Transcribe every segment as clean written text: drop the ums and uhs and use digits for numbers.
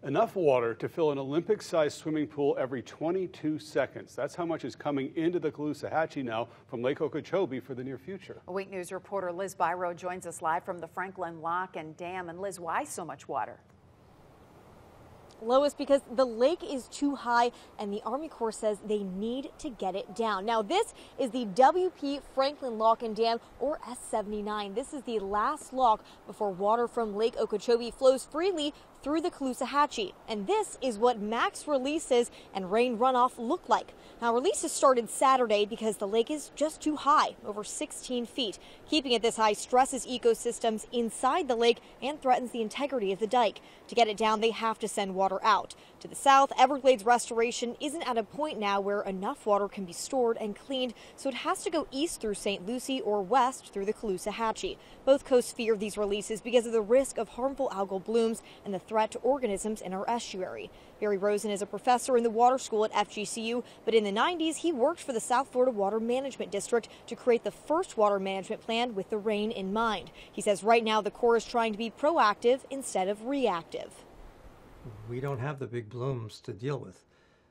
Enough water to fill an Olympic-sized swimming pool every 22 seconds. That's how much is coming into the Caloosahatchee now from Lake Okeechobee for the near future. Week News reporter Liz Byro joins us live from the Franklin Lock and Dam. And Liz, why so much water? Lois, because the lake is too high and the Army Corps says they need to get it down. Now, this is the WP Franklin Lock and Dam, or S79. This is the last lock before water from Lake Okeechobee flows freely through the Caloosahatchee. And this is what max releases and rain runoff look like. Now, releases started Saturday because the lake is just too high, over 16 feet. Keeping it this high stresses ecosystems inside the lake and threatens the integrity of the dike. To get it down, they have to send water out. To the south, Everglades restoration isn't at a point now where enough water can be stored and cleaned, so it has to go east through St. Lucie or west through the Caloosahatchee. Both coasts fear these releases because of the risk of harmful algal blooms and the threat to organisms in our estuary. Barry Rosen is a professor in the water school at FGCU, but in the 90s, he worked for the South Florida Water Management District to create the first water management plan with the rain in mind. He says right now the Corps is trying to be proactive instead of reactive. We don't have the big blooms to deal with,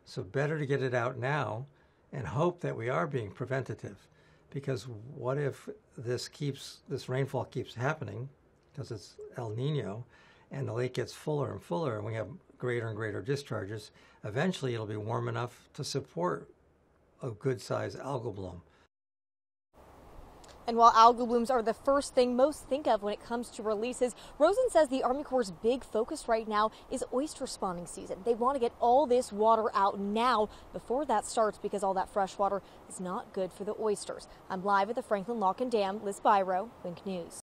so better to get it out now and hope that we are being preventative, because what if this rainfall keeps happening because it's El Nino and the lake gets fuller and fuller and we have greater and greater discharges? Eventually it'll be warm enough to support a good-sized algal bloom. And while algal blooms are the first thing most think of when it comes to releases, Rosen says the Army Corps' big focus right now is oyster spawning season. They want to get all this water out now before that starts, because all that fresh water is not good for the oysters. I'm live at the Franklin Lock and Dam. Liz Byro, Wink News.